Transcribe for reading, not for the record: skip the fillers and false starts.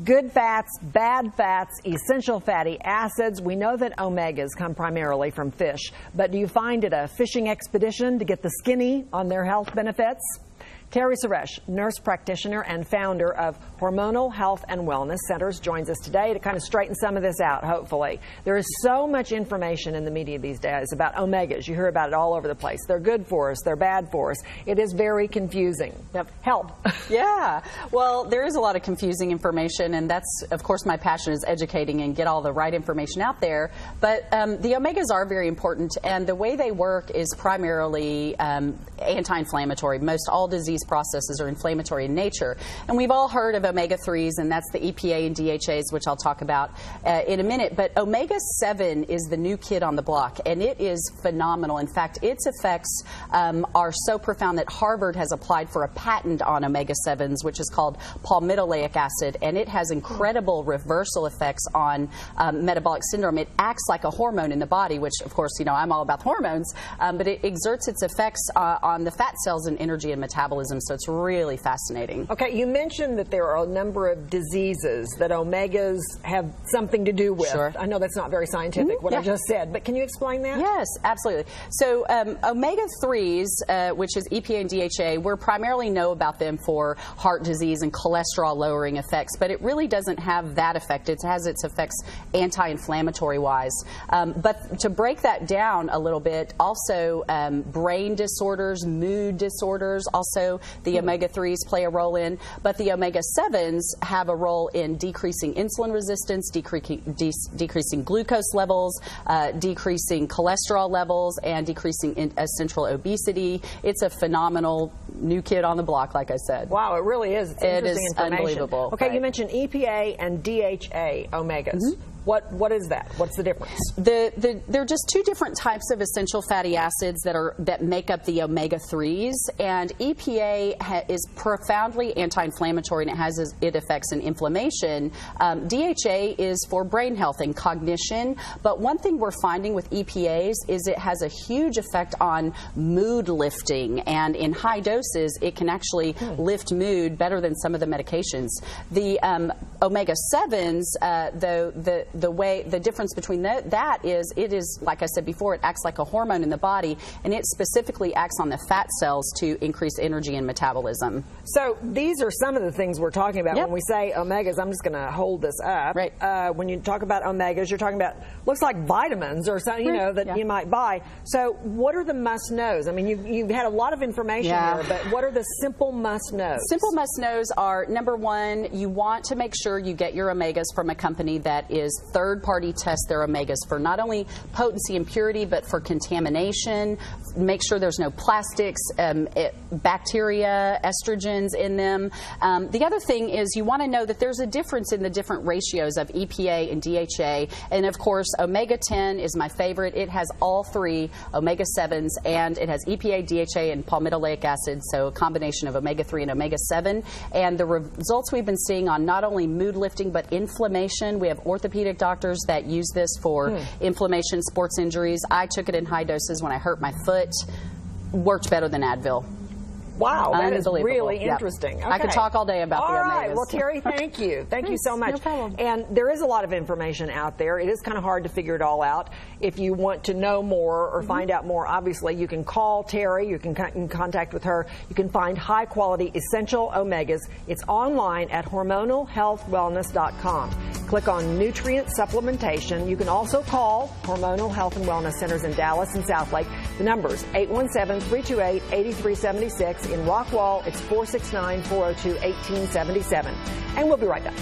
Good fats, bad fats, essential fatty acids. We know that omegas come primarily from fish, but do you find it a fishing expedition to get the skinny on their health benefits? Terry Suresh, nurse practitioner and founder of Hormonal Health and Wellness Centers, joins us today to kind of straighten some of this out, hopefully. There is so much information in the media these days about omegas. You hear about it all over the place. They're good for us. They're bad for us. It is very confusing. Help. Yeah. Well, there is a lot of confusing information, and that's, of course, my passion is educating and get all the right information out there. But the omegas are very important, and the way they work is primarily anti-inflammatory. Most all disease processes are inflammatory in nature. And we've all heard of omega-3s, and that's the EPA and DHAs, which I'll talk about in a minute. But omega-7 is the new kid on the block, and it is phenomenal. In fact, its effects are so profound that Harvard has applied for a patent on omega-7s, which is called palmitoleic acid, and it has incredible reversal effects on metabolic syndrome. It acts like a hormone in the body, which, of course, you know, I'm all about hormones, but it exerts its effects on the fat cells and energy and metabolism, so it's really fascinating. Okay, you mentioned that there are a number of diseases that omegas have something to do with. Sure. I know that's not very scientific, what I just said, but can you explain that? Yes, absolutely. So omega-3s, which is EPA and DHA, we primarily know about them for heart disease and cholesterol lowering effects, but it really doesn't have that effect. It has its effects anti-inflammatory wise. But to break that down a little bit, also brain disorders, mood disorders, also the omega-3s play a role in, but the omega-7s have a role in decreasing insulin resistance, decreasing glucose levels, decreasing cholesterol levels, and decreasing central obesity. It's a phenomenal new kid on the block, like I said. Wow, it really is. It's interesting information. Unbelievable. Okay, right. You mentioned EPA and DHA omegas. What is that? What's the difference? They're just two different types of essential fatty acids that make up the omega-3s, and EPA is profoundly anti-inflammatory, and it affects inflammation. DHA is for brain health and cognition, but one thing we're finding with EPAs is it has a huge effect on mood lifting, and in high doses it can actually lift mood better than some of the medications. The omega-7s, the difference between that is, it is, like I said before, it acts like a hormone in the body, and it specifically acts on the fat cells to increase energy and metabolism. So these are some of the things we're talking about when we say omegas. I'm just going to hold this up. Right. When you talk about omegas, you're talking about, looks like vitamins or something, you know, that you might buy. So what are the must-knows? I mean, you've had a lot of information here, but what are the simple must-knows? Simple must-knows are, number one, you want to make sure you get your omegas from a company that is third-party test their omegas for not only potency and purity, but for contamination. Make sure there's no plastics, bacteria, estrogens in them. The other thing is you want to know that there's a difference in the different ratios of EPA and DHA, and of course omega-10 is my favorite. It has all three omega-7s, and it has EPA, DHA, and palmitoleic acid, so a combination of omega-3 and omega-7. And the results we've been seeing on not only mood lifting but inflammation. We have orthopedic doctors that use this for inflammation, sports injuries. I took it in high doses when I hurt my foot. Worked better than Advil. Wow, that is really interesting. Okay. I could talk all day about the omegas. All right, well, Terry, thank you. Thank you so much. No problem. And there is a lot of information out there. It is kind of hard to figure it all out. If you want to know more or find out more, obviously, you can call Terry. You can in contact with her. You can find high-quality essential omegas. It's online at hormonalhealthwellness.com. Click on Nutrient Supplementation. You can also call Hormonal Health and Wellness Centers in Dallas and Southlake. The number's 817-328-8376. In Rockwall, it's 469-402-1877. And we'll be right back.